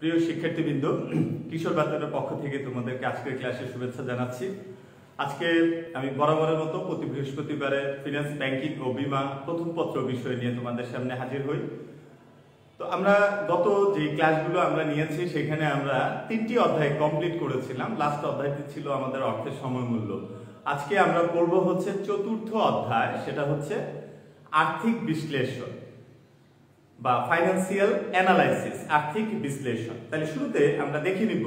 প্রিয় শিক্ষার্থীবৃন্দ, কিশোর বাতানের পক্ষ থেকে তোমাদেরকে আজকের ক্লাসে শুভেচ্ছা জানাচ্ছি। আজকে আমি বরাবরের মতো প্রতি বৃহস্পতিবারে ফিনান্স, ব্যাংকিং ও বীমা প্রথম পত্র বিষয় নিয়ে তোমাদের সামনে হাজির হই। তো আমরা গত যে ক্লাসগুলো আমরা নিয়েছি সেখানে আমরা 3টি অধ্যায় কমপ্লিট করেছিলাম। লাস্ট অধ্যায়টি ছিল আমাদের অর্থের সময়মূল্য। আজকে আমরা পড়ব হচ্ছে 4র্থ অধ্যায়, সেটা হচ্ছে আর্থিক বিশ্লেষণ বা ফাইন্যান্সিয়াল অ্যানালাইসিস, আর্থিক বিশ্লেষণ। তাহলে শুরুতে আমরা দেখে নিব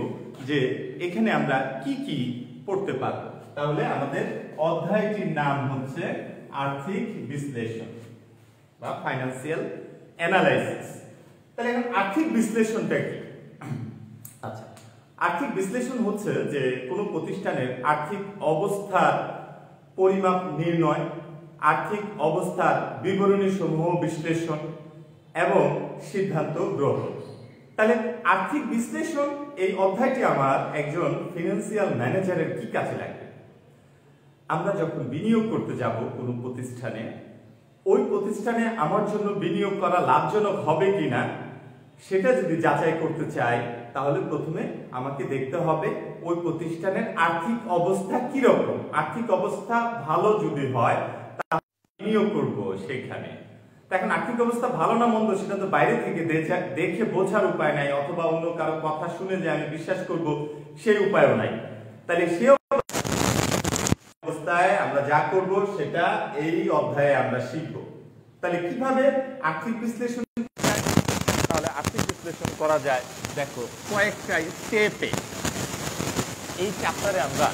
যে এখানে আমরা কি কি পড়তে পারব। তাহলে আমাদের অধ্যায়টির নাম হচ্ছে আর্থিক বিশ্লেষণ বা ফাইন্যান্সিয়াল অ্যানালাইসিস। তাহলে এখন আর্থিক বিশ্লেষণটা কি? আচ্ছা, আর্থিক বিশ্লেষণ হচ্ছে যে কোনো প্রতিষ্ঠানের আর্থিক অবস্থার পরিমাপ নির্ণয়, আর্থিক অবস্থার বিবরণী সমূহ বিশ্লেষণ এবং সিদ্ধান্ত গ্রহণ। তাহলে আর্থিক বিশ্লেষণ এই অধ্যায়টি আমার একজন ফিনান্সিয়াল ম্যানেজারের কি কাজে লাগবে? আমরা যখন বিনিয়োগ করতে যাব কোনো প্রতিষ্ঠানে, ওই প্রতিষ্ঠানে আমার জন্য বিনিয়োগ করা লাভজনক হবে কিনা সেটা যদি যাচাই করতে চাই, তাহলে প্রথমে আমাকে দেখতে হবে ওই প্রতিষ্ঠানের আর্থিক অবস্থা কিরকম। আর্থিক অবস্থা ভালো যদি হয় তাহলে বিনিয়োগ করব সেখানে। এখন আর্থিক অবস্থা ভালো না মন্দ সেটা তো বাইরে থেকে দেখে বোঝার উপায় নাই, অথবা অন্য কারো কথা শুনে যে আমি বিশ্বাস করব সেই উপায়ও নাই। তাহলে সে অবস্থায় আমরা যা করব সেটা এই অধ্যায়ে আমরা শিখব। তাহলে কিভাবে আর্থিক বিশ্লেষণ, তাহলে আর্থিক বিশ্লেষণ করা যায় দেখো কয়েকটা স্টেপে। এই চ্যাপ্টারে আমরা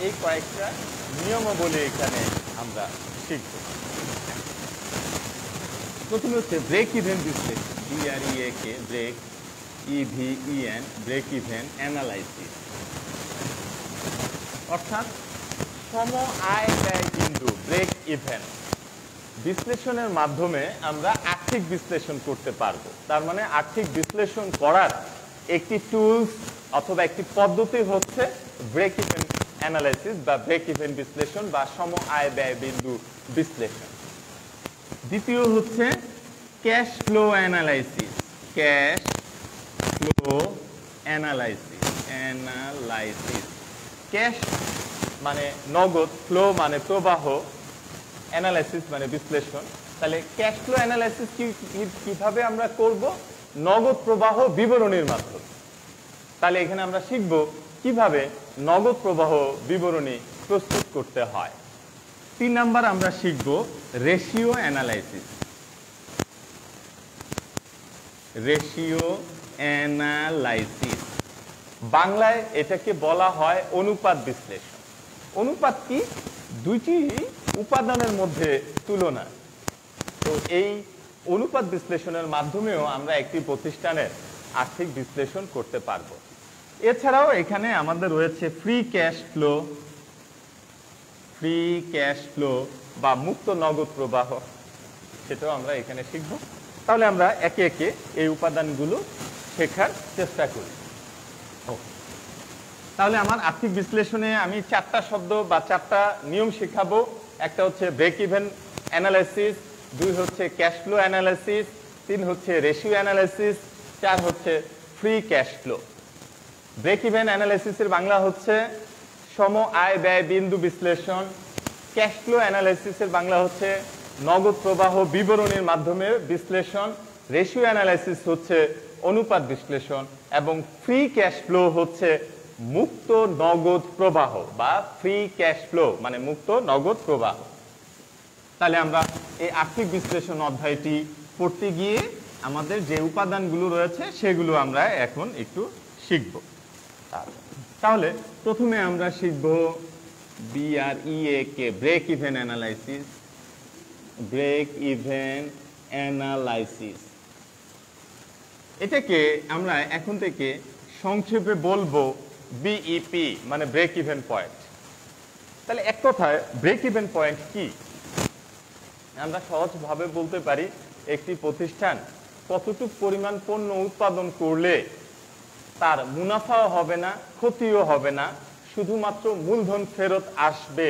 এই কয়েকটা নিয়মাবলী এখানে আমরা শিখব। প্রথমে হচ্ছে ব্রেক ইভেন বিশ্লেষণ, BREAK, break EVEN, break even analysis, অর্থাৎ সম আয় ব্যয় বিন্দু ব্রেক ইভেন বিশ্লেষণের মাধ্যমে আমরা আর্থিক বিশ্লেষণ করতে পারবো। তার মানে আর্থিক বিশ্লেষণ করার একটি টুলস অথবা একটি পদ্ধতি হচ্ছে ব্রেক ইভেন অ্যানালাইসিস বা ব্রেক ইভেন বিশ্লেষণ বা সম আয় ব্যয় বিন্দু বিশ্লেষণ। দ্বিতীয় হচ্ছে cash flow analysis, cash flow analysis, cash মানে নগদ, ফ্লো মানে প্রবাহ, অ্যানালাইসিস মানে বিশ্লেষণ। তাহলে ক্যাশ ফ্লো অ্যানালাইসিস কিভাবে আমরা করব? নগদ প্রবাহ বিবরণীর মাধ্যমে। তাহলে এখানে আমরা শিখব কিভাবে নগদ প্রবাহ বিবরণী প্রস্তুত করতে হয়। 3 নাম্বার আমরা শিখব রেশিও অ্যানালাইসিস, রেশিও অ্যানালাইসিস, বাংলায় এটাকে বলা হয় অনুপাত বিশ্লেষণ। অনুপাত কি? দুইটি উপাদানের মধ্যে তুলনা। তো এই অনুপাত বিশ্লেষণের মাধ্যমেও আমরা একটি প্রতিষ্ঠানের আর্থিক বিশ্লেষণ করতে পারব। এছাড়াও এখানে আমাদের রয়েছে free cash flow, free cash flow বা মুক্ত নগদ প্রবাহ, সেটাও আমরা এখানে শিখব। তাহলে আমরা একে একে এই উপাদানগুলো শেখার চেষ্টা করি। তাহলে আমার আর্থিক বিশ্লেষণে আমি 4টা শব্দ বা 4টা নিয়ম শেখাবো। একটা হচ্ছে ব্রেক ইভেন অ্যানালাইসিস, 2 হচ্ছে ক্যাশ ফ্লো অ্যানালাইসিস, 3 হচ্ছে রেশিও অ্যানালাইসিস, 4 হচ্ছে free cash flow. Break even অ্যানালাইসিসের বাংলা হচ্ছে সম আয় ব্যয় বিন্দু বিশ্লেষণ, ক্যাশ ফ্লো অ্যানালাইসিসের বাংলা হচ্ছে নগদ প্রবাহ বিবরণীর মাধ্যমে বিশ্লেষণ, রেশিও অ্যানালাইসিস হচ্ছে অনুপাত বিশ্লেষণ এবং ফ্রি ক্যাশ ফ্লো হচ্ছে মুক্ত নগদ প্রবাহ বা ফ্রি ক্যাশ ফ্লো মানে মুক্ত নগদ প্রবাহ। তাহলে আমরা এই আর্থিক বিশ্লেষণ অধ্যায়টি পড়তে গিয়ে আমাদের যে উপাদানগুলো রয়েছে সেগুলো আমরা এখন একটু শিখব। তাহলে প্রথমে আমরা শিখব BREAK, break even analysis, break even analysis. এটাকে আমরা এখন থেকে সংক্ষেপে বলবো BEP, মানে ব্রেক ইভেন পয়েন্ট। তাহলে এক কথায় ব্রেক ইভেন পয়েন্ট কি? আমরা সহজভাবে বলতে পারি একটি প্রতিষ্ঠান কতটুকু পরিমাণ পণ্য উৎপাদন করলে তার মুনাফাও হবে না, ক্ষতিও হবে না, শুধুমাত্র মূলধন ফেরত আসবে,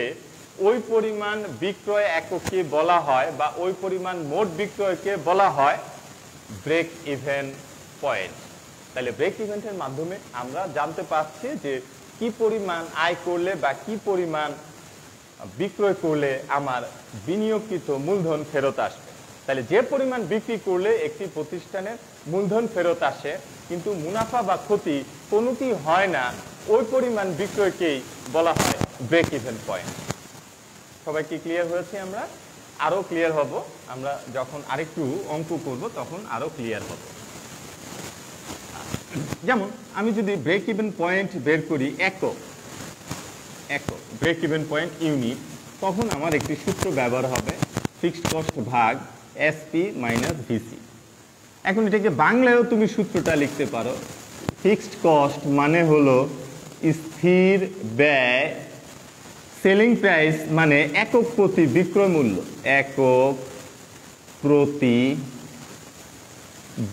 ওই পরিমাণ বিক্রয় এককে বলা হয় বা ওই পরিমাণ মোট বিক্রয়কে বলা হয় ব্রেক ইভেন পয়েন্ট। তাহলে ব্রেক ইভেন্টের মাধ্যমে আমরা জানতে পারছি যে কি পরিমাণ আয় করলে বা কি পরিমাণ বিক্রয় করলে আমার বিনিয়োগকৃত মূলধন ফেরত আসবে। তাহলে যে পরিমাণ বিক্রি করলে একটি প্রতিষ্ঠানের মূলধন ফেরত আসে কিন্তু মুনাফা বা ক্ষতি কোনোটি হয় না, ওই পরিমাণ বিক্রয়কেই বলা হয় ব্রেক ইভেন পয়েন্ট। সবাই কি ক্লিয়ার হয়েছে? আমরা আরো ক্লিয়ার হব, আমরা যখন আরেকটু অঙ্ক করব তখন আরো ক্লিয়ার হব। যেমন আমি যদি ব্রেক ইভেন পয়েন্ট বের করি একক ব্রেক ইভেন পয়েন্ট ইউনিট, তখন আমার একটি সূত্র ব্যবহার হবে ফিক্সড কস্ট ভাগ এসপি মাইনাস ভিসি। এখন এটাকে বাংলায়ও তুমি সূত্রটা লিখতে পারো, ফিক্সড কস্ট মানে হলো স্থির ব্যয়, সেলিং প্রাইস মানে একক প্রতি বিক্রয় মূল্য, একক প্রতি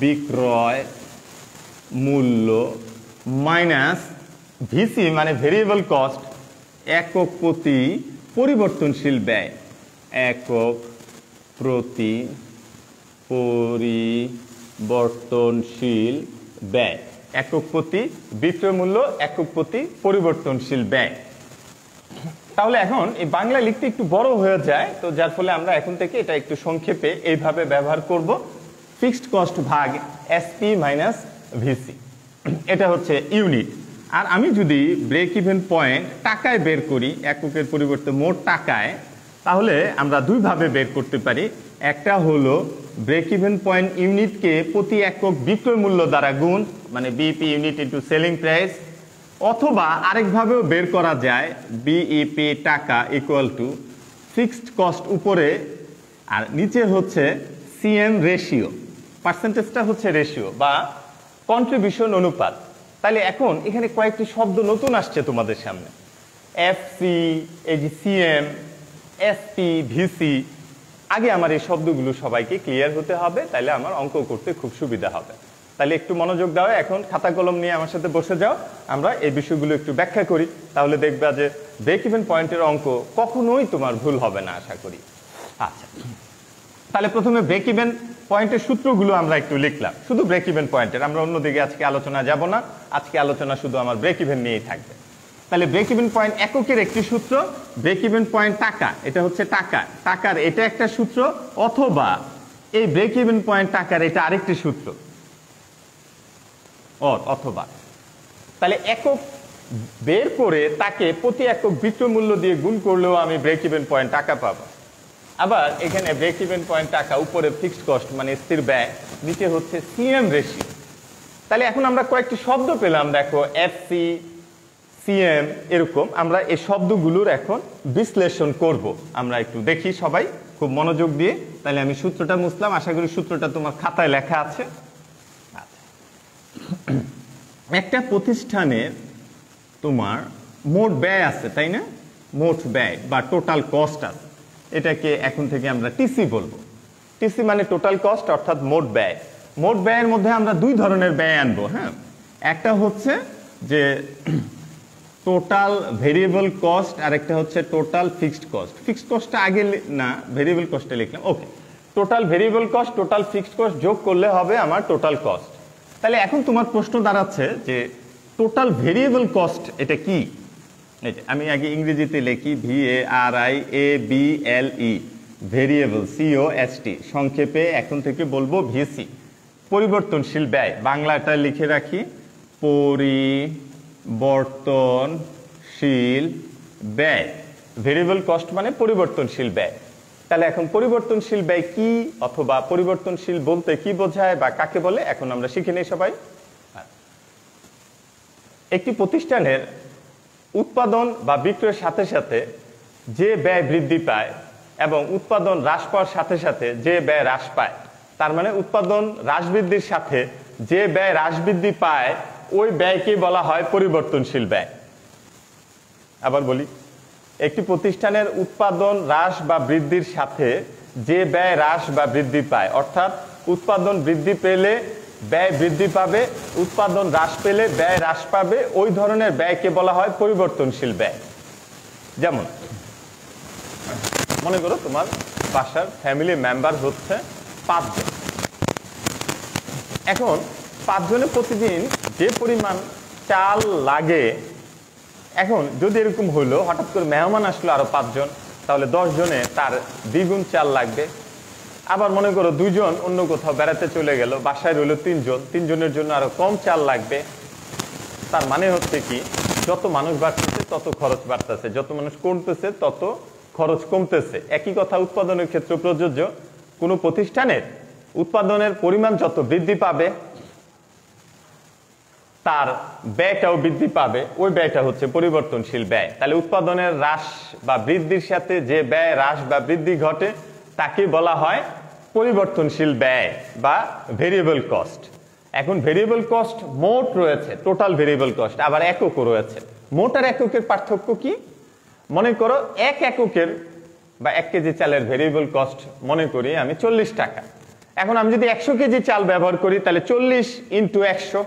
বিক্রয় মূল্য মাইনাস ভিসি মানে ভেরিয়েবল কস্ট, একক প্রতি পরিবর্তনশীল ব্যয়, একক প্রতি পরিবর্তনশীল ব্যয়, একক প্রতি বিক্রয় মূল্য, একক প্রতি পরিবর্তনশীল ব্যয়। তাহলে এখন এই বাংলা লিখতে একটু বড় হয়ে যায়, তো যার ফলে আমরা এখন থেকে এটা একটু সংক্ষেপে এইভাবে ব্যবহার করব, ফিক্সড কস্ট ভাগ এসপি মাইনাস ভিসি। এটা হচ্ছে ইউনিট। আর আমি যদি ব্রেক ইভেন পয়েন্ট টাকায় বের করি, এককের পরিবর্তে মোট টাকায়, তাহলে আমরা দুইভাবে বের করতে পারি। একটা হলো ব্রেক ইভেন পয়েন্ট ইউনিটকে প্রতি একক বিক্রয় মূল্য দ্বারা গুণ, মানে BEP unit into selling price, অথবা আরেকভাবেও বের করা যায় বিইপি টাকা ইকুয়াল টু ফিক্সড কস্ট উপরে আর নিচে হচ্ছে সিএম রেশিও, পার্সেন্টেজটা হচ্ছে রেশিও বা কন্ট্রিবিউশন অনুপাত। তাহলে এখন এখানে কয়েকটি শব্দ নতুন আসছে তোমাদের সামনে, এফসি, এই যে সিএম, এসপি, ভিসি। আগে আমার এই শব্দগুলো সবাইকে ক্লিয়ার হতে হবে, তাহলে আমার অঙ্ক করতে খুব সুবিধা হবে। তাহলে একটু মনোযোগ দাও, এখন খাতা কলম নিয়ে আমার সাথে বসে যাও, আমরা এই বিষয়গুলো একটু ব্যাখ্যা করি, তাহলে দেখবা যে ব্রেক ইভেন পয়েন্টের অঙ্ক কখনোই তোমার ভুল হবে না আশা করি। আচ্ছা, তাহলে প্রথমে ব্রেক ইভেন পয়েন্টের সূত্রগুলো আমরা একটু লিখলাম, শুধু ব্রেক ইভেন পয়েন্টের, আমরা অন্যদিকে আজকে আলোচনা যাব না, আজকে আলোচনা শুধু আমার ব্রেক ইভেন নিয়েই থাকবে। তাহলে ব্রেক ইভেন পয়েন্ট এককের একটি সূত্র, ব্রেক ইভেন পয়েন্ট টাকা, এটা হচ্ছে টাকা, টাকার এটা একটা সূত্র, অথবা এই ব্রেক ইভেন পয়েন্ট টাকার এটা আরেকটি সূত্র, অথবা। তাহলে একক বের করে তাকে প্রতি একক বিক্রয় মূল্য দিয়ে গুণ করলেও আমি ব্রেক ইভেন পয়েন্ট টাকা পাবো। আবার এখানে ব্রেক ইভেন পয়েন্ট টাকা, উপরে ফিক্সড কস্ট মানে স্থির ব্যয়, নিচে হচ্ছে সিএম রেশিও। তাহলে এখন আমরা কয়েকটি শব্দ পেলাম, দেখো এফসি, সিএম, এরকম। আমরা এই শব্দগুলোর এখন বিশ্লেষণ করব, আমরা একটু দেখি সবাই খুব মনোযোগ দিয়ে। তাহলে আমি সূত্রটা মুছলাম, আশা করি সূত্রটা তোমার খাতায় লেখা আছে। একটা প্রতিষ্ঠানের তোমার মোট ব্যয় আছে, তাই না? মোট ব্যয় বা টোটাল কস্ট আছে, এটাকে এখন থেকে আমরা টিসি বলবো। টিসি মানে টোটাল কস্ট, অর্থাৎ মোট ব্যয়। মোট ব্যয়ের মধ্যে আমরা দুই ধরনের ব্যয় আনবো। হ্যাঁ, একটা হচ্ছে যে টোটাল ভেরিয়েবল কস্ট, আর একটা হচ্ছে টোটাল ফিক্সড কস্ট। ফিক্সড কস্টটা আগে না, ভেরিয়েবল কস্টে লিখলাম। Okay, total variable cost, total fixed cost যোগ করলে হবে আমার টোটাল কস্ট। তাহলে এখন তোমার প্রশ্ন দাঁড়াচ্ছে যে টোটাল ভেরিয়েবল কস্ট এটা কি? আমি আগে ইংরেজিতে লিখি VARIABLE, ভেরিয়েবল, COST, সংক্ষেপে এখন থেকে বলবো ভিসি, পরিবর্তনশীল ব্যয়। বাংলাটা লিখে রাখি, পরিবর্তনশীল ব্যয়। ভেরিয়েবল কস্ট মানে পরিবর্তনশীল ব্যয়। তাহলে এখন পরিবর্তনশীল ব্যয় কি, অথবা পরিবর্তনশীল বলতে কি বোঝায় বা কাকে বলে, এখন আমরা শিখে নিই সবাই। একটি প্রতিষ্ঠানের উৎপাদন বা বিক্রয়ের সাথে সাথে যে ব্যয় বৃদ্ধি পায় এবং উৎপাদন হ্রাস পাওয়ার সাথে সাথে যে ব্যয় হ্রাস পায়, তার মানে উৎপাদন হ্রাস বৃদ্ধির সাথে যে ব্যয় হ্রাস বৃদ্ধি পায় ওই ব্যয়কে বলা হয় পরিবর্তনশীল ব্যয়। আবার বলি, একটি প্রতিষ্ঠানের উৎপাদন হ্রাস বা বৃদ্ধির সাথে যে ব্যয় হ্রাস বা বৃদ্ধি পায়, অর্থাৎ উৎপাদন বৃদ্ধি পেলে ব্যয় বৃদ্ধি পাবে, উৎপাদন হ্রাস পেলে ব্যয় হ্রাস পাবে, ওই ধরনের ব্যয়কে বলা হয় পরিবর্তনশীল ব্যয়। যেমন মনে করো তোমার বাসার ফ্যামিলি মেম্বার হচ্ছে 5 জন। এখন 5 জনে প্রতিদিন যে পরিমাণ চাল লাগে, এখন যদি এরকম হইলো হঠাৎ করে মেহমান আসলো আরো 5 জন, তাহলে 10 জনে তার দ্বিগুণ চাল লাগবে। আবার মনে করো 2 জন অন্য কোথাও বেড়াতে চলে গেল, বাসায় রইল 3 জন, 3 জনের জন্য আরো কম চাল লাগবে। তার মানে হচ্ছে কি, যত মানুষ বাড়তেছে তত খরচ বাড়তেছে, যত মানুষ কমতেছে তত খরচ কমতেছে। একই কথা উৎপাদনের ক্ষেত্রে প্রযোজ্য। কোনো প্রতিষ্ঠানের উৎপাদনের পরিমাণ যত বৃদ্ধি পাবে তার ব্যয়টাও বৃদ্ধি পাবে, ওই ব্যয়টা হচ্ছে পরিবর্তনশীল ব্যয়। তাহলে উৎপাদনের হ্রাস বা বৃদ্ধির সাথে যে ব্যয় হ্রাস বা বৃদ্ধি ঘটে তাকে বলা হয় পরিবর্তনশীল ব্যয় বা ভেরিয়েবল কস্ট। এখন ভেরিয়েবল কস্ট মোট রয়েছে, টোটাল ভেরিয়েবল কস্ট, আবার এককও রয়েছে। মোট আর এককের পার্থক্য কি? মনে করো 1 এককের বা 1 কেজি চালের ভেরিয়েবল কস্ট মনে করি আমি 40 টাকা। এখন আমি যদি 100 কেজি চাল ব্যবহার করি তাহলে 40 ইন্টু 100,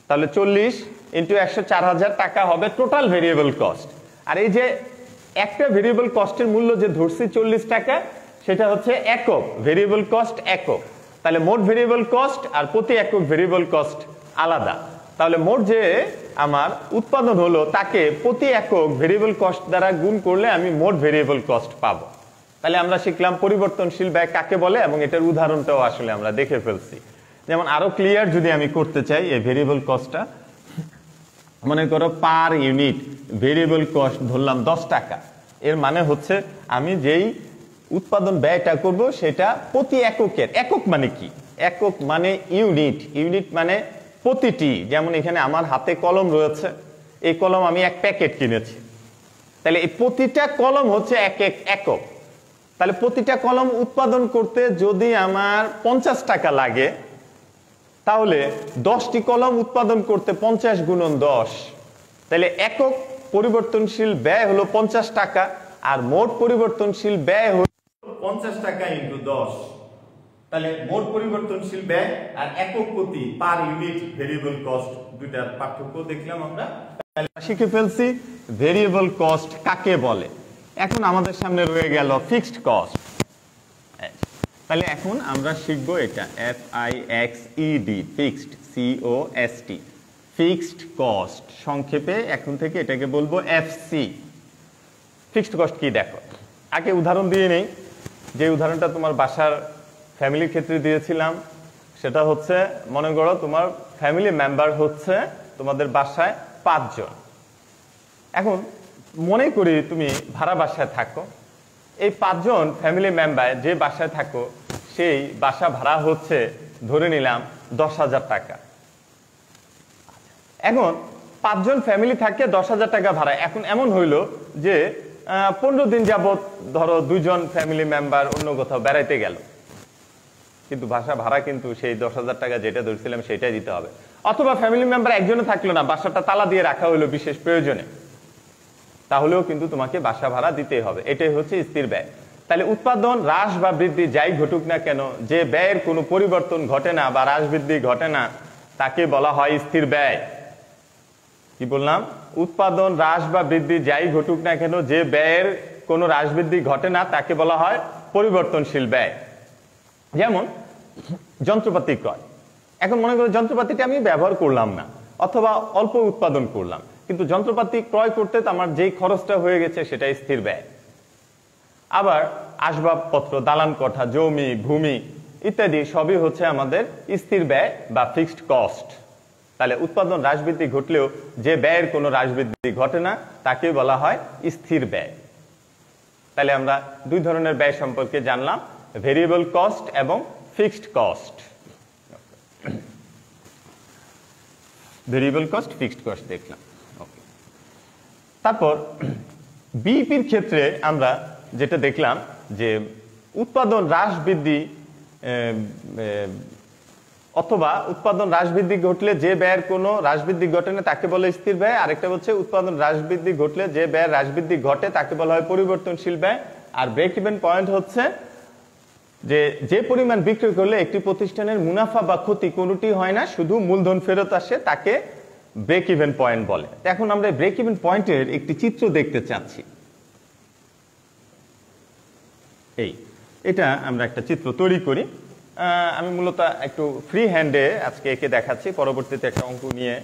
তাহলে 40 ইন্টু 100 4000 টাকা হবে টোটাল ভেরিয়েবল কস্ট। আর এই যে একটা ভেরিয়েবল কস্টের মূল্য যে ধরছি 40 টাকা, সেটা হচ্ছে একক ভেরিয়েবল কস্ট একক। তাহলে মোট ভেরিয়েবল কস্ট আর প্রতি একক ভেরিয়েবল কস্ট আলাদা। তাহলে মোট যে আমার উৎপাদন হলো তাকে প্রতি একক ভেরিয়েবল কস্ট দ্বারা গুণ করলে আমি মোট ভেরিয়েবল কস্ট পাবো। তাহলে আমরা শিখলাম পরিবর্তনশীল ব্যয় কাকে বলে, এবং এটার উদাহরণটাও আসলে আমরা দেখে ফেলছি। যেমন আরো ক্লিয়ার যদি আমি করতে চাই এই ভেরিয়েবল কস্টটা, মনে করো পার ইউনিট ভেরিয়েবল কস্ট ধরলাম 10 টাকা। এর মানে হচ্ছে আমি যেই উৎপাদন ব্যয়টা করব সেটা প্রতি এককের, একক মানে কি? একক মানে ইউনিট, ইউনিট মানে প্রতিটি। যেমন এখানে আমার হাতে কলম রয়েছে, এই কলম আমি 1 প্যাকেট কিনেছি, তাহলে এই প্রতিটা কলম হচ্ছে একক। তাহলে প্রতিটা কলম উৎপাদন করতে যদি আমার 50 টাকা লাগে, তাহলে 10টি কলম উৎপাদন করতে 50 গুণন 10, তাহলে একক পরিবর্তনশীল ব্যয় হলো 50 টাকা, আর মোট পরিবর্তনশীল ব্যয় হলো 50 টাকা ইন্টু 10। তাহলে মোট পরিবর্তনশীল ব্যয় আর একক প্রতি পার ইউনিট ভেরিয়েবল কস্ট দুইটার পার্থক্য দেখলাম আমরা। তাহলে শিখে ফেলছি ভেরিয়েবল কস্ট কাকে বলে। এখন আমাদের সামনে রয়ে গেল ফিক্সড কস্ট। তাহলে এখন আমরা শিখব এটা FIXED, fixed, COST, fixed cost. সংক্ষেপে এখন থেকে এটাকে বলবো FC। ফিক্সড কস্ট কি দেখো, আগে উদাহরণ দিয়ে নেই। যে উদাহরণটা তোমার বাসার ফ্যামিলির ক্ষেত্রে দিয়েছিলাম সেটা হচ্ছে, মনে করো তোমার ফ্যামিলি মেম্বার হচ্ছে তোমাদের বাসায় 5 জন। এখন মনে করি তুমি ভাড়া বাসায় থাকো, এই 5 জন ফ্যামিলি মেম্বার যে বাসায় থাকো সেই বাসা ভাড়া হচ্ছে ধরে নিলাম 10,000 টাকা। এখন 5 জন ফ্যামিলি থাকে, 10,000 টাকা ভাড়া। এখন এমন হইলো যে 15 দিন যাবত ধরো 2 জন ফ্যামিলি মেম্বার অন্য কোথাও বেড়াইতে গেল, কিন্তু বাসা ভাড়া কিন্তু সেই 10,000 টাকা যেটা ধরছিলাম সেটাই দিতে হবে। অথবা ফ্যামিলি মেম্বার একজনও থাকলো না, বাসাটা তালা দিয়ে রাখা হলো বিশেষ প্রয়োজনে, তাহলেও কিন্তু তোমাকে বাসা ভাড়া দিতেই হবে। এটাই হচ্ছে স্থির ব্যয়। তাহলে উৎপাদন হ্রাস বা বৃদ্ধি যাই ঘটুক না কেন, যে ব্যয়ের কোনো পরিবর্তন ঘটে না বা হ্রাস বৃদ্ধি ঘটে না তাকে বলা হয় স্থির ব্যয়। কি বললাম? উৎপাদন হ্রাস বা বৃদ্ধি যাই ঘটুক না কেন, যে ব্যয়ের কোনো হ্রাস বৃদ্ধি ঘটে না তাকে বলা হয় পরিবর্তনশীল ব্যয়। যেমন যন্ত্রপাতি ক্রয়। এখন মনে করো যন্ত্রপাতিটা আমি ব্যবহার করলাম না, অথবা অল্প উৎপাদন করলাম, কিন্তু যন্ত্রপাতি ক্রয় করতে আমার যেই খরচটা হয়ে গেছে সেটা স্থির ব্যয়। আবার আসবাবপত্র, দালান কোঠা, জমি, ভূমি ইত্যাদি সবই হচ্ছে আমাদের স্থির ব্যয় বা ফিক্সড কস্ট। তাহলে উৎপাদন হ্রাস বৃদ্ধি ঘটলেও যে ব্যয়ের কোনো হ্রাস বৃদ্ধি ঘটে না তাকে বলা হয় স্থির ব্যয়। তাহলে আমরা 2 ধরনের ব্যয় সম্পর্কে জানলাম, ভেরিয়েবল কস্ট এবং fixed cost. Variable cost, fixed cost দেখলাম। ওকে, তারপর বিইপির ক্ষেত্রে আমরা যেটা দেখলাম যে উৎপাদন হ্রাস বৃদ্ধি অথবা উৎপাদন হ্রাস বৃদ্ধি ঘটলে যে ব্যয়ের কোনো হ্রাস বৃদ্ধি ঘটে না তাকে বলে স্থির ব্যয়। আরেকটা হচ্ছে উৎপাদন হ্রাস বৃদ্ধি ঘটলে যে ব্যয়ের হ্রাস বৃদ্ধি ঘটে তাকে বলা হয় পরিবর্তনশীল ব্যয়। আর ব্রেক ইভেন পয়েন্ট হচ্ছে যে পরিমাণ বিক্রি করলে একটি প্রতিষ্ঠানের মুনাফা বা ক্ষতি কোনোটি হয় না, শুধু মূলধন ফেরত আসে, তাকে ব্রেক ইভেন পয়েন্ট বলে। এখন আমরা ব্রেক ইভেন পয়েন্টের একটি চিত্র দেখতে চাচ্ছি। এটা আমরা একটা চিত্র তৈরি করি। আমি মূলত একটু ফ্রি হ্যান্ডে আজকে একে দেখাচ্ছি, পরবর্তীতে একটা অঙ্ক নিয়ে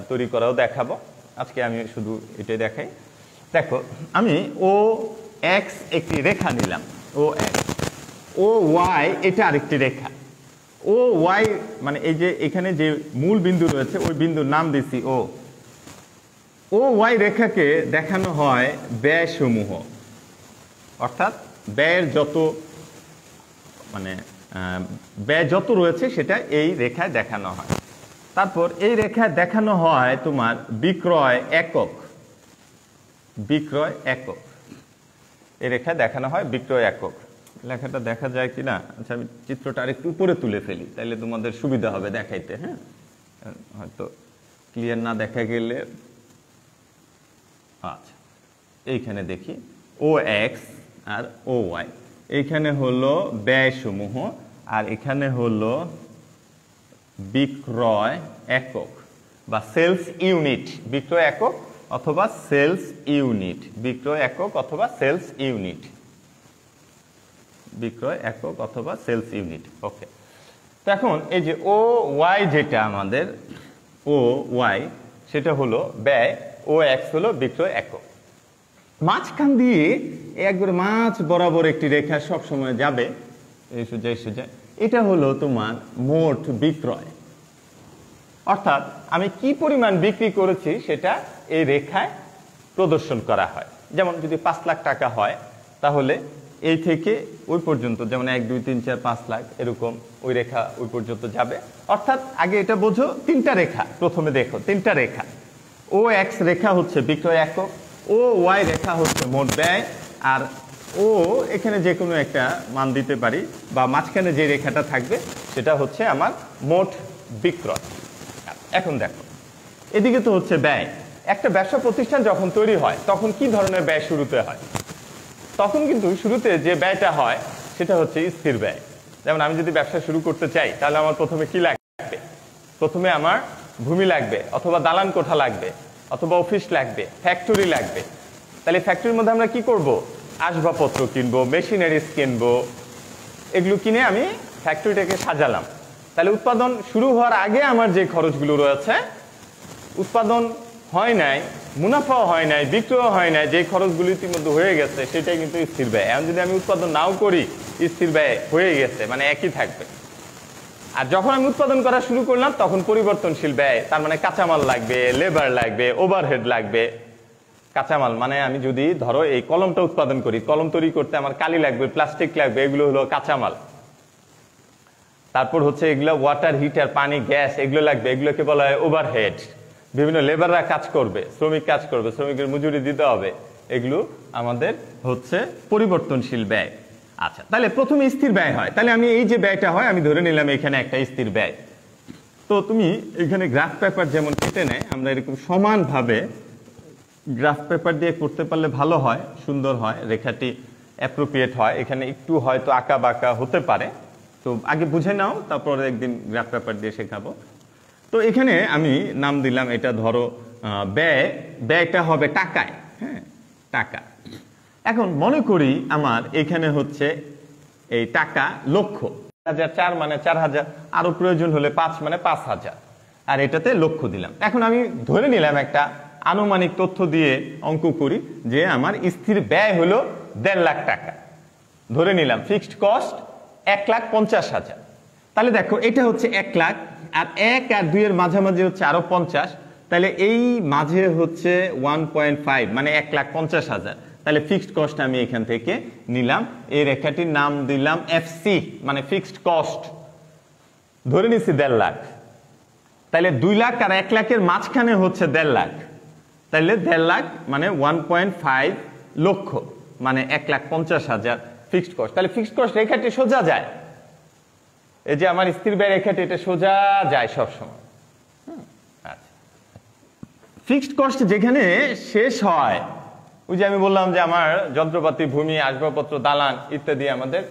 তৈরি করাও দেখাবো। আজকে আমি শুধু এটাই দেখাই। দেখো, আমি ও এক্স একটি রেখা নিলাম, ও এক্স, ও ওয়াই এটা আরেকটি রেখা। ও ওয়াই মানে এই যে এখানে যে মূল বিন্দু রয়েছে ওই বিন্দুর নাম দিছি ও। ও ওয়াই রেখাকে দেখানো হয় ব্যয় সমূহ, অর্থাৎ ব্যয়ের যত মানে ব্যয় যত রয়েছে সেটা এই রেখায় দেখানো হয়। তারপর এই রেখায় দেখানো হয় তোমার বিক্রয় একক, বিক্রয় একক, এই রেখায় দেখানো হয় বিক্রয় একক। লেখাটা দেখা যায় কিনা, আচ্ছা আমি চিত্রটা আরেকটু উপরে তুলে ফেলি, তাইলে তোমাদের সুবিধা হবে দেখাইতে। হ্যাঁ, হয়তো ক্লিয়ার না দেখা গেলে, আচ্ছা এইখানে দেখি ও এক্স আর ও ওয়াই, এইখানে হলো ব্যয় সমূহ আর এখানে হলো বিক্রয় একক বা সেলস ইউনিট। বিক্রয় একক অথবা সেলস ইউনিট, বিক্রয় একক অথবা সেলস ইউনিট, বিক্রয় একক অথবা সেলস ইউনিট। ওকে, তো এখন এই যে ও ওয়াই যেটা আমাদের ও ওয়াই সেটা হলো ব্যয়, ও এক্স হলো বিক্রয় একক। মাঝখান দিয়ে একবার মাঝ বরাবর একটি রেখা সব সময় যাবে, এই সোজা এই সোজা, এটা হলো তোমার মোট বিক্রয়। অর্থাৎ আমি কি পরিমাণ বিক্রি করেছি সেটা এই রেখায় প্রদর্শন করা হয়। যেমন যদি 5 লাখ টাকা হয় তাহলে এই থেকে ওই পর্যন্ত, যেমন 1 2 3 4 5 লাখ এরকম ওই রেখা ওই পর্যন্ত যাবে। অর্থাৎ আগে এটা বোঝো, 3টা রেখা, প্রথমে দেখো 3টা রেখা। ও এক্স রেখা হচ্ছে বিক্রয় একক, ও ওয়াই রেখা হচ্ছে মোট ব্যয়, আর ও এখানে যে কোনো একটা মান দিতে পারি, বা মাঝখানে যে রেখাটা থাকবে সেটা হচ্ছে আমার মোট বিক্রয়। এখন দেখো, এদিকে তো হচ্ছে ব্যয়। একটা ব্যবসা প্রতিষ্ঠান যখন তৈরি হয় তখন কি ধরনের ব্যয় শুরুতে হয়? তখন কিন্তু শুরুতে যে ব্যয়টা হয় সেটা হচ্ছে স্থির ব্যয়। যেমন আমি যদি ব্যবসা শুরু করতে চাই তাহলে আমার প্রথমে কি লাগবে? প্রথমে আমার ভূমি লাগবে, অথবা দালান কোঠা লাগবে, অথবা অফিস লাগবে, ফ্যাক্টরি লাগবে। তাহলে ফ্যাক্টরির মধ্যে আমরা কি করব? আসবাবপত্র কিনবো, মেশিনারিজ কিনবো, এগুলো কিনে আমি ফ্যাক্টরিটাকে সাজালাম। তাহলে উৎপাদন শুরু হওয়ার আগে আমার যে খরচগুলো রয়েছে, উৎপাদন হয় নাই, মুনাফাও হয় নাই, বিক্রয় হয় নাই, যে খরচগুলো ইতিমধ্যে হয়ে গেছে সেটাই কিন্তু স্থির ব্যয়। এখন যদি আমি উৎপাদন নাও করি, স্থির ব্যয় হয়ে গেছে, মানে একই থাকবে। আর যখন আমি উৎপাদন করা শুরু করলাম তখন পরিবর্তনশীল ব্যয়, তার মানে কাঁচামাল লাগবে, লেবার লাগবে, ওভারহেড লাগবে। কাঁচামাল মানে আমি যদি ধরো এই কলমটা উৎপাদন করি, কলম তৈরি করতে আমার কালি লাগবে, প্লাস্টিক লাগবে, এগুলো হলো কাঁচামাল। তারপর হচ্ছে এগুলো ওয়াটার হিটার, পানি, গ্যাস, এগুলো লাগবে, এগুলোকে বলা হয় ওভারহেড। বিভিন্ন লেবাররা কাজ করবে, শ্রমিক কাজ করবে, শ্রমিকের মজুরি দিতে হবে, এগুলো আমাদের হচ্ছে পরিবর্তনশীল ব্যয়। আচ্ছা, তাহলে প্রথমে স্থির ব্যয় হয়। তাহলে আমি এই যে ব্যয়টা হয় আমি ধরে নিলাম এখানে একটা স্থির ব্যয়। তো তুমি এখানে গ্রাফ পেপার যেমন কেটে নেয়, আমরা এরকম সমানভাবে গ্রাফ পেপার দিয়ে করতে পারলে ভালো হয়, সুন্দর হয়, রেখাটি অ্যাপ্রোপ্রিয়েট হয়। এখানে একটু হয়তো আঁকা বাঁকা হতে পারে, তো আগে বুঝে নাও, তারপর একদিন গ্রাফ পেপার দিয়ে শেখাবো। তো এখানে আমি নাম দিলাম, এটা ধরো ব্যয়, ব্যয়টা হবে টাকায়। হ্যাঁ, টাকা। এখন মনে করি আমার এখানে হচ্ছে এই টাকা লক্ষ, 4 মানে 4000, আরো প্রয়োজন হলে 5 মানে 5000, আর এটাতে লক্ষ দিলাম। এখন আমি ধরে নিলাম একটা আনুমানিক তথ্য দিয়ে অঙ্ক করি যে আমার স্থির ব্যয় হলো 1.5 লাখ টাকা। ধরে নিলাম ফিক্সড কস্ট 1,50,000। তাহলে দেখো এটা হচ্ছে 1 লাখ, আর 1 আর 2 এর মাঝামাঝি হচ্ছে আরো 50, তাহলে এই মাঝে হচ্ছে 1.5 মানে 1,50,000। তাহলে ফিক্সড কস্ট আমি এখান থেকে নিলাম, এই রেখাটির নাম দিলাম এফসি মানে ফিক্সড কস্ট। ধরে নিচ্ছি 1.5 লাখ, তাহলে 2 লাখ আর 1 লাখের মাঝখানে হচ্ছে 1.5 লাখ, তাহলে 1.5 লাখ মানে 1.5 লক্ষ মানে 1,50,000 ফিক্সড কস্ট। তাহলে ফিক্সড কস্ট রেখাটি সোজা যায়, এই যে আমার স্থির ব্যয় রেখাটি, এটা সোজা যায় সবসময়। আচ্ছা, ফিক্সড কস্ট যেখানে শেষ হয়, ওই যে আমি বললাম যে আমার যন্ত্রপাতি, ভূমি, আসবাবপত্র, দালান ইত্যাদি আমাদের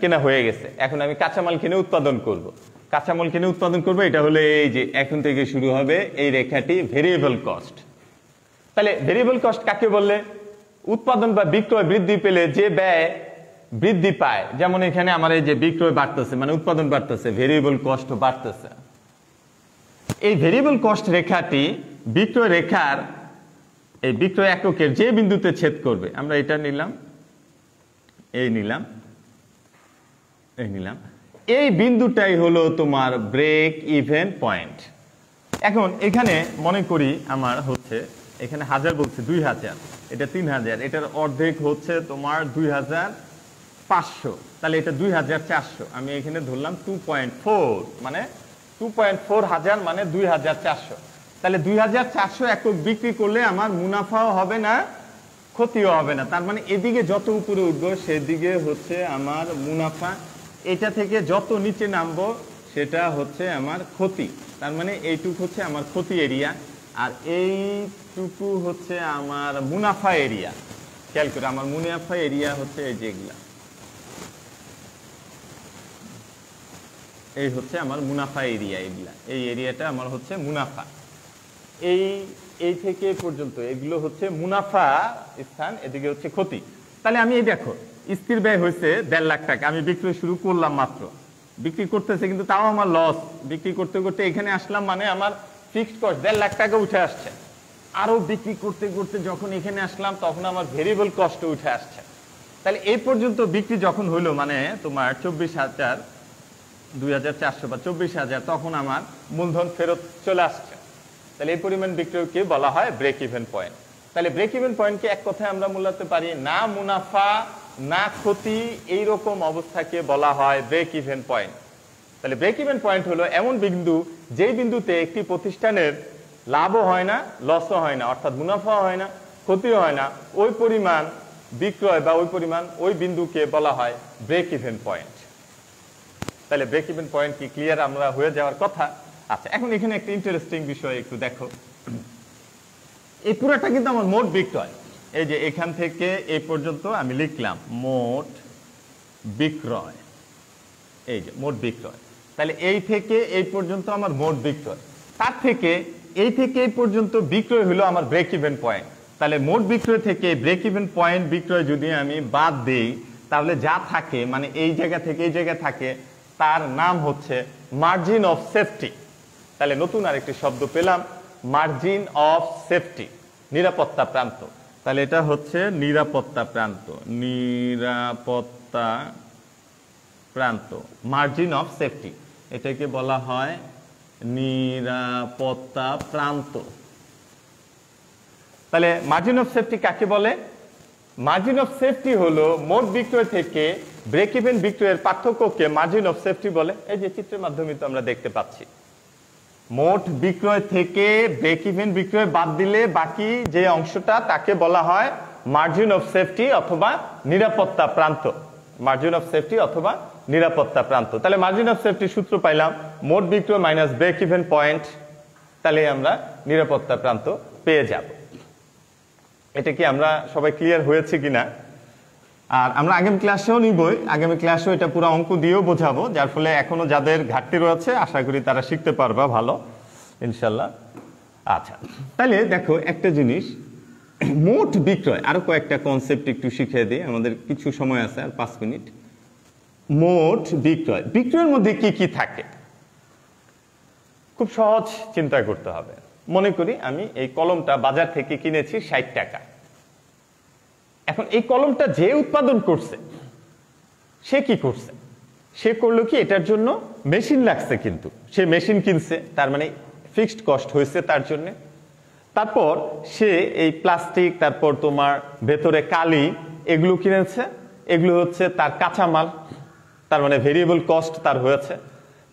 কেনা হয়ে গেছে, এখন আমি কাঁচামাল কিনে উৎপাদন করব। কাঁচামাল কিনে উৎপাদন করবো, এটা হলো এই যে এখন থেকে শুরু হবে এই রেখাটি ভেরিয়েবল কস্ট। তাহলে ভেরিয়েবল কস্ট কাকে বললে? উৎপাদন বা বিক্রয় বৃদ্ধি পেলে যে ব্যয় বৃদ্ধি পায়, যেমন এখানে আমার এই যে বিক্রয় বাড়তেছে মানে উৎপাদন বাড়তেছে, ভেরিয়েবল কস্ট বাড়তেছে। এই ভেরিয়েবল কস্ট রেখাটি বিক্রয় রেখার এই বিক্রয় এককের যে বিন্দুতে ছেদ করবে, আমরা এটা নিলাম, এই নিলাম, এই নিলাম, এই বিন্দুটাই হলো তোমার ব্রেক ইভেন পয়েন্ট। এখন এখানে মনে করি আমার হচ্ছে এখানে 1000 বলছে, 2000, এটা 3000, এটার অর্ধেক হচ্ছে তোমার 2500, তাহলে এটা 2400। আমি এখানে ধরলাম 2.4, মানে 2.4 হাজার মানে 2400। তাহলে 2400 একক বিক্রি করলে আমার মুনাফাও হবে না, ক্ষতিও হবে না। তার মানে এদিকে যত উপরে উঠবো সেদিকে হচ্ছে আমার মুনাফা, এটা থেকে যত নিচে নামবো সেটা হচ্ছে আমার ক্ষতি। তার মানে এইটুকু হচ্ছে আমার ক্ষতি এরিয়া, আর এইটুকু হচ্ছে আমার মুনাফা এরিয়া। খেয়াল করে আমার মুনাফা এরিয়া হচ্ছে এই যেগুলা, এই হচ্ছে আমার মুনাফা এরিয়া, এগুলা এই এরিয়াটা আমার হচ্ছে মুনাফা। এই থেকে পর্যন্ত এগুলো হচ্ছে মুনাফা স্থান, এদিকে হচ্ছে ক্ষতি। তাহলে আমি এই দেখো স্থির ব্যয় হয়েছে 1.5 লাখ টাকা, আমি বিক্রি শুরু করলাম মাত্র, বিক্রি করতেছে কিন্তু তাও আমার লস, বিক্রি করতে করতে এখানে আসলাম মানে আমার ফিক্সড কস্ট 1.5 লাখ টাকা উঠে আসছে। আরো বিক্রি করতে করতে যখন এখানে আসলাম তখন আমার ভেরিয়েবল কস্ট উঠে আসছে। তাহলে এই পর্যন্ত বিক্রি যখন হইলো মানে তোমার 24,000, 2400 বা 24,000, তখন আমার মূলধন ফেরত চলে আসছে। তাহলে এই পরিমাণ বিক্রয়কে বলা হয় ব্রেক ইভেন পয়েন্ট। তাহলে ব্রেক ইভেন পয়েন্টকে এক কথায় আমরা মূল্যাতে পারি না মুনাফা না ক্ষতি, এইরকম অবস্থাকে বলা হয় ব্রেক ইভেন পয়েন্ট। তাহলে ব্রেক ইভেন পয়েন্ট হলো এমন বিন্দু যেই বিন্দুতে একটি প্রতিষ্ঠানের লাভও হয় না, লসও হয় না, অর্থাৎ মুনাফাও হয় না, ক্ষতিও হয় না, ওই পরিমাণ বিক্রয় বা ওই বিন্দুকে বলা হয় ব্রেক ইভেন পয়েন্ট। তাহলে ব্রেক ইভেন পয়েন্ট কি ক্লিয়ার আমরা হয়ে যাওয়ার কথা। আচ্ছা, এখন এখানে একটা ইন্টারেস্টিং বিষয় একটু দেখো, এই পুরোটা কিন্তু আমার মোট বিক্রয়। এই যে এখান থেকে এই পর্যন্ত আমি লিখলাম মোট বিক্রয়, এই যে মোট বিক্রয়। তাহলে এই থেকে এই পর্যন্ত আমার মোট বিক্রয়, তার থেকে এই পর্যন্ত বিক্রয় হলো আমার ব্রেক ইভেন পয়েন্ট। তাহলে মোট বিক্রয় থেকে ব্রেক ইভেন পয়েন্ট বিক্রয় যদি আমি বাদ দিই তাহলে যা থাকে মানে এই জায়গা থেকে এই জায়গা থাকে তার নাম হচ্ছে মার্জিন অফ সেফটি। তাহলে নতুন আরেকটি শব্দ পেলাম, মার্জিন অফ সেফটি, নিরাপত্তা প্রান্ত। তাহলে এটা হচ্ছে নিরাপত্তা প্রান্ত, নিরাপত্তা প্রান্ত, মার্জিন অফ সেফটি, এটাকে বলা হয় নিরাপত্তা প্রান্ত। তাহলে মার্জিন অফ সেফটি কাকে বলে? মার্জিন অফ সেফটি হলো মোট বিক্রয় থেকে ব্রেক ইভেন বিক্রয়ের পার্থক্যকে মার্জিন অফ সেফটি বলে। এই যে চিত্রের মাধ্যমে তো আমরা দেখতে পাচ্ছি, মোট বিক্রয় থেকে ব্রেক ইভেন বিক্রয় বাদ দিলে বাকি যে অংশটা তাকে বলা হয় মার্জিন অফ সেফটি অথবা নিরাপত্তা প্রান্ত, মার্জিন অফ সেফটি অথবা নিরাপত্তা প্রান্ত। তাহলে মার্জিন অফ সেফটি সূত্র পাইলাম মোট বিক্রয় মাইনাস ব্রেক ইভেন পয়েন্ট, তাহলে আমরা নিরাপত্তা প্রান্ত পেয়ে যাব। এটা কি আমরা সবাই ক্লিয়ার হয়েছে কিনা? আর আমরা আগামী ক্লাসেও নিবই, আগামী ক্লাসেও এটা পুরো অঙ্ক দিয়েও বোঝাবো, যার ফলে এখনো যাদের ঘাটতি রয়েছে আশা করি তারা শিখতে পারবা ভালো ইনশাল্লাহ। আচ্ছা, তাহলে দেখো একটা জিনিস, মোট বিক্রয়, আরো কয়েকটা কনসেপ্ট একটু শিখিয়ে দিই, আমাদের কিছু সময় আছে আর 5 মিনিট। মোট বিক্রয়, বিক্রয়ের মধ্যে কি কি থাকে খুব সহজ চিন্তা করতে হবে। মনে করি আমি এই কলমটা বাজার থেকে কিনেছি 60 টাকা। এখন এই কলমটা যে উৎপাদন করছে সে কি করছে? সে করলো কি, এটার জন্য মেশিন লাগছে, কিন্তু সে মেশিন কিনছে, তার মানে ফিক্সড কস্ট হয়েছে তার জন্য। তারপর সে এই প্লাস্টিক, তারপর তোমার ভেতরে কালি, এগুলো কিনেছে, এগুলো হচ্ছে তার কাঁচামাল, তার মানে ভেরিয়েবল কস্ট তার হয়েছে।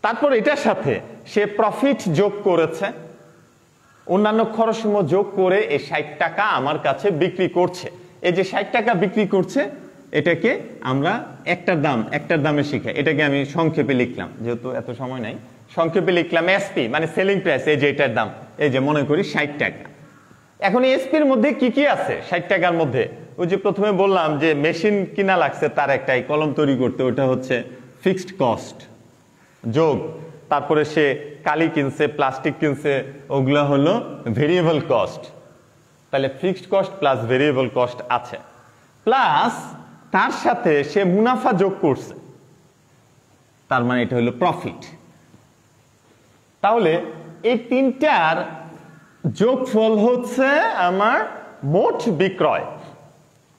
তারপর এটার সাথে সে প্রফিট যোগ করেছে, অন্যান্য খরচসমূহ যোগ করে এই 60 টাকা আমার কাছে বিক্রি করছে। এই যে 60 টাকা বিক্রি করছে, এটাকে আমরা একটার দামে শিখাই। এটাকে আমি সংক্ষেপে লিখলাম, যেহেতু এত সময় নাই, সংক্ষেপে লিখলাম এসপি, মানে সেলিং প্রাইস। এই যে এটার দাম, এই যে মনে করি 60 টাকা। এখন এই এসপির মধ্যে কি কি আছে 60 টাকার মধ্যে? ওই যে প্রথমে বললাম যে মেশিন কিনা লাগছে তার একটাই কলম তৈরি করতে, ওটা হচ্ছে ফিক্সড কস্ট যোগ, তারপরে সে কালি কিনছে, প্লাস্টিক কিনছে, ওগুলো হলো ভেরিয়েবল কস্ট। তাহলে fixed cost plus variable cost আছে, প্লাস তার সাথে সে মুনাফা যোগ করছে, তার মানে এটা হলো প্রফিট। তাহলে এই তিনটার যোগফল হচ্ছে আমার মোট বিক্রয়।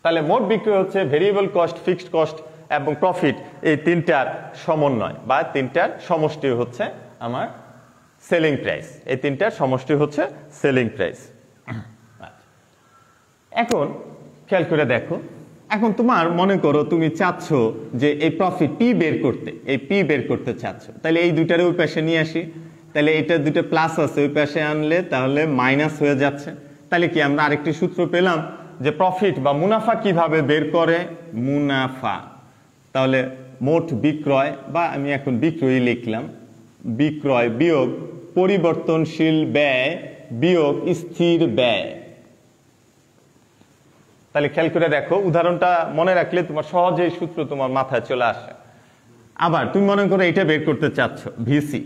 তাহলে মোট বিক্রয় হচ্ছে ভেরিয়েবল কস্ট, ফিক্সড কস্ট এবং প্রফিট, এই তিনটার সমন্বয় বা তিনটার সমষ্টি হচ্ছে আমার সেলিং প্রাইস। এই তিনটার সমষ্টি হচ্ছে সেলিং প্রাইস। এখন খেয়াল করে দেখো, এখন তোমার মনে করো তুমি চাচ্ছ যে এই প্রফিট পি বের করতে, এই পি বের করতে চাচ্ছ, তাহলে এই দুইটারে ওই পাশে নিয়ে আসি। তাহলে এটা দুটো প্লাস আছে, ওই পাশে আনলে তাহলে মাইনাস হয়ে যাচ্ছে। তাহলে কি আমরা আরেকটি সূত্র পেলাম যে প্রফিট বা মুনাফা কিভাবে বের করে, মুনাফা। তাহলে মোট বিক্রয়, বা আমি এখন বিক্রয় লিখলাম, বিক্রয় বিয়োগ পরিবর্তনশীল ব্যয় বিয়োগ স্থির ব্যয়। তাহলে খেয়াল করে দেখো, উদাহরণটা মনে রাখলে তোমার সহজেই সূত্র তোমার মাথায় চলে আসে। আবার তুমি মনে করো এটা বের করতে চাচ্ছ ভিসি,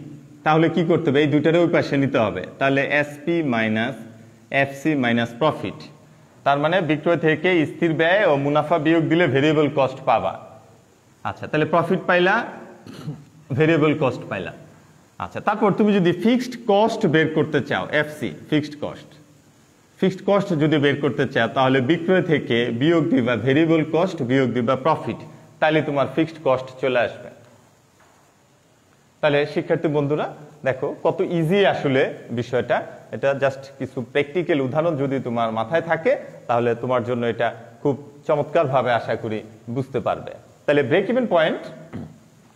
তাহলে কি করতে হবে, এই দুইটারে ওই পাশে নিতে হবে। তাহলে SP minus FC minus profit, তার মানে বিক্রয় থেকে স্থির ব্যয় ও মুনাফা বিয়োগ দিলে ভেরিয়েবল কস্ট পাবা। আচ্ছা, তাহলে প্রফিট পাইলা, ভেরিয়েবল কস্ট পাইলা। আচ্ছা, তারপর তুমি যদি ফিক্সড কস্ট বের করতে চাও, FC fixed cost, fixed cost যদি বের করতে চাও তাহলে বিক্রয় থেকে বিয়োগ দিবা ভেরিয়েবল কস্ট বিয়োগ দিবা প্রফিট, তাহলে তোমার ফিক্সড কস্ট চলে আসবে। তাহলে শিক্ষার্থী বন্ধুরা দেখো কত ইজি আসলে বিষয়টা। এটা জাস্ট কিছু প্র্যাকটিক্যাল উদাহরণ যদি তোমার মাথায় থাকে তাহলে তোমার জন্য এটা খুব চমৎকারভাবে আশা করি বুঝতে পারবে। তাহলে ব্রেক ইভেন পয়েন্ট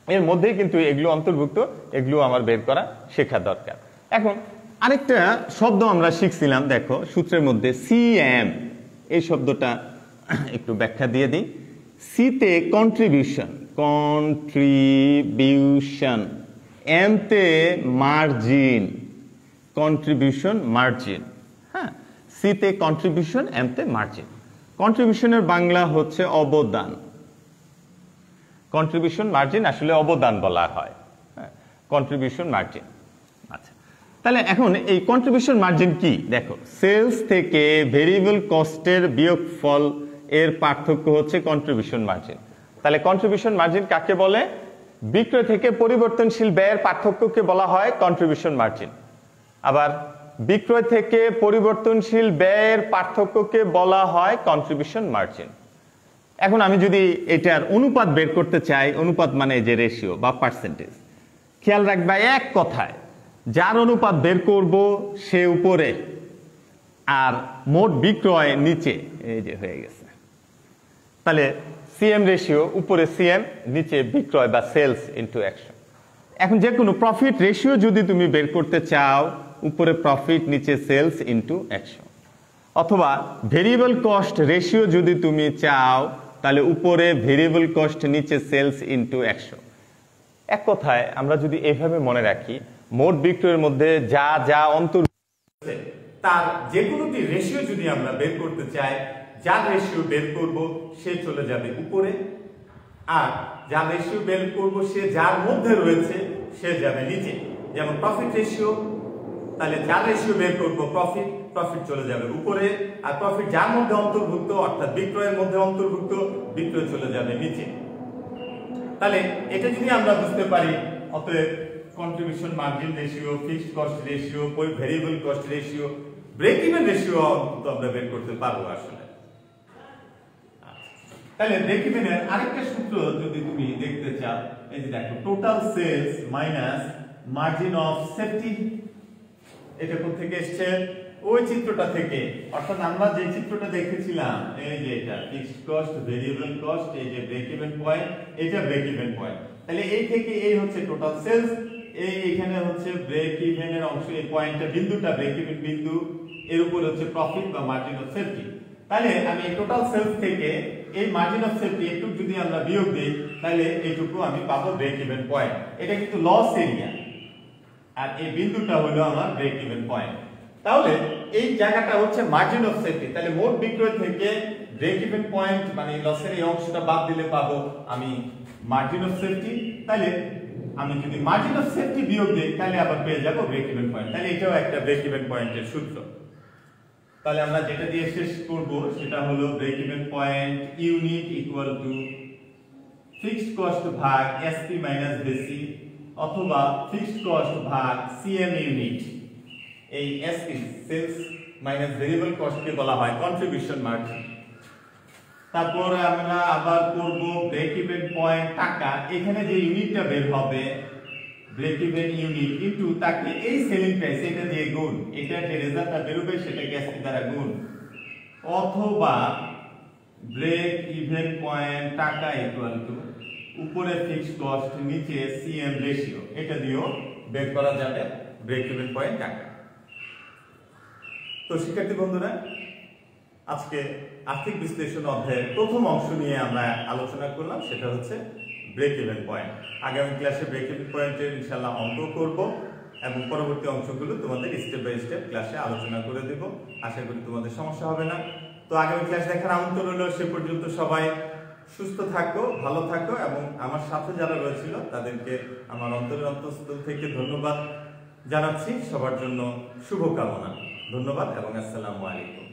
এর মধ্যেই কিন্তু এগুলো অন্তর্ভুক্ত, এগুলো আমার বের করা শেখা দরকার। এখন আরেকটা শব্দ আমরা শিখছিলাম, দেখো সূত্রের মধ্যে সিএম, এই শব্দটা একটু ব্যাখ্যা দিয়ে দিই। সিতে কন্ট্রিবিউশন, কন্ট্রিবিউশন, এমতে মার্জিন, কন্ট্রিবিউশন মার্জিন। হ্যাঁ, সিতে কন্ট্রিবিউশন, এমতে মার্জিন। কন্ট্রিবিউশনের বাংলা হচ্ছে অবদান। কন্ট্রিবিউশন মার্জিন আসলে অবদান বলা হয়, হ্যাঁ, কন্ট্রিবিউশন মার্জিন। আচ্ছা, তাহলে এখন এই কন্ট্রিবিউশন মার্জিন কি দেখো, সেলস থেকে ভেরিয়েবল কস্টের বিয়োগফল এর পার্থক্য হচ্ছে কন্ট্রিবিউশন মার্জিন। তাহলে কন্ট্রিবিউশন মার্জিন কাকে বলে, বিক্রয় থেকে পরিবর্তনশীল ব্যয়ের পার্থক্যকে বলা হয় কন্ট্রিবিউশন মার্জিন। আবার বিক্রয় থেকে পরিবর্তনশীল ব্যয়ের পার্থক্যকে বলা হয় কন্ট্রিবিউশন মার্জিন। এখন আমি যদি এটার অনুপাত বের করতে চাই, অনুপাত মানে যে রেশিও বা পার্সেন্টেজ, খেয়াল রাখবা এক কথায় যার অনুপাত বের করব সে উপরে আর মোট বিক্রয় নিচে, এই যে হয়ে গেছে। তাহলে সিএম রেশিও, উপরে সিএম নিচে বিক্রয় বা সেলস ইনটু 100। এখন যে কোনো প্রফিট রেশিও যদি তুমি বের করতে চাও, উপরে প্রফিট নিচে সেলস ইনটু 100। অথবা ভেরিয়েবল কস্ট রেশিও যদি তুমি চাও তাহলে উপরে ভেরিয়েবল কস্ট নিচে সেলস ইনটু 100। এক কথায় আমরা যদি এইভাবে মনে রাখি, মোট বিক্রয়ের মধ্যে যা যা অন্তর্ভুক্ত তার যে কোনোটি রেশিও যদি আমরা বের করতে চাই, যার রেশিও বের করব সে চলে যাবে উপরে, আর যার রেশিও বের করব সে যার মধ্যে রয়েছে সে যাবে নিচে। যেমন প্রফিট রেশিও, তাহলে যার রেশিও বের করব প্রফিট, প্রফিট চলে যাবে উপরে, আর প্রফিট যার মধ্যে অন্তর্ভুক্ত অর্থাৎ বিক্রয়ের মধ্যে অন্তর্ভুক্ত, বিক্রয় চলে যাবে নিচে। তাহলে এটা যদি আমরা বুঝতে পারি, অতএব contribution margin ratio, fixed cost ratio, variable cost ratio, break even ratio আমরা বের করতে পারবো আসলে। তাহলে ব্রেক ইভেনের আরেকটা সূত্র যদি তুমি দেখতে চাও, এই যে দেখো, total sales minus margin of safety. এটা কোথা থেকে এসেছে, ওই চিত্রটা থেকে, অর্থাৎ আমরা যে চিত্রটা দেখেছিলাম, এই যে এটা ফিক্সড কস্ট, ভেরিয়েবল কস্ট, এই যে ব্রেক ইভেন পয়েন্ট, এটা ব্রেক ইভেন পয়েন্ট। তাহলে এই থেকে এই হচ্ছে টোটাল সেলস, এই এখানে হচ্ছে ব্রেক ইভেনের অংশ, এই পয়েন্টটা বিন্দুটা ব্রেক ইভেন বিন্দু, এর উপর হচ্ছে প্রফিট বা মার্জিন অফ সেফটি। তাহলে আমি এই টোটাল সেলস থেকে এই মার্জিন অফ সেফটি একটু যদি আমরা বিয়োগ দিই, তাহলে এইটুকু আমি পাবো ব্রেক ইভেন পয়েন্ট। এটা কিন্তু লস এরিয়া, আর এই বিন্দুটা হলো আমার ব্রেক ইভেন পয়েন্ট। তাহলে এই জায়গাটা হচ্ছে মার্জিন অফ সেফটি। তাহলে মোট বিক্রয় থেকে ব্রেক ইভেন পয়েন্ট মানে লসের এই অংশটা বাদ দিলে পাবো আমি মার্জিন অফ সেফটি। তাহলে আমি যদি মার্জিন অফ সেফটি বিয়োগ দিই তাহলে আবার পেয়ে যাবো ব্রেক ইভেন পয়েন্ট। তাহলে এটাও একটা ব্রেক ইভেন পয়েন্টের সূত্র। তাহলে আমরা যেটা দিয়ে শেষ করব সেটা হলো break even point unit equal to fixed cost ভাগ এসপি মাইনাস বেসি অথবা ফিক্সড কস্ট ভাগ সিএম ইউনিট। এই এসপি সেলস মাইনাস ভেরিয়েবল কস্টকে বলা হয় কন্ট্রিবিউশন মার্জিন। তারপর আমরা আবার করব ব্রেক ইভেন পয়েন্ট টাকা, এখানে যে ইউনিটটা বের হবে ব্রেক ইভেন ইউনিট কিন্তু তাকে এই সেলিং প্রাইস এটা দিয়ে গুণ, এটা যে রেজাল্টটা বেরোবে সেটাকে এসপি দ্বারা গুণ, অথবা ব্রেক ইভেন পয়েন্ট টাকা ইকুয়াল টু উপরে ফিক্সড কস্ট নিচে সিএম রেশিও, এটা দিয়েও বের করা যাবে ব্রেক ইভেন পয়েন্ট টাকা। তো শিক্ষার্থী বন্ধুরা, আজকে আর্থিক বিশ্লেষণ অধ্যায়ের প্রথম অংশ নিয়ে আমরা আলোচনা করলাম, সেটা হচ্ছে ব্রেক ইভেন পয়েন্ট। আগামী ক্লাসে ব্রেক ইভেন পয়েন্টের ইনশাআল্লাহ অঙ্ক করব এবং পরবর্তী অংশগুলো তোমাদের স্টেপ বাই স্টেপ ক্লাসে আলোচনা করে দেব। আশা করি তোমাদের সমস্যা হবে না। তো আগামী ক্লাস দেখার আমন্ত্রণ রইল। সে পর্যন্ত সবাই সুস্থ থাকো, ভালো থাকো এবং আমার সাথে যারা রয়েছিল তাদেরকে আমার অন্তরের অন্তঃস্থল থেকে ধন্যবাদ জানাচ্ছি। সবার জন্য শুভকামনা। ধন্যবাদ এবং আসসালামু আলাইকুম।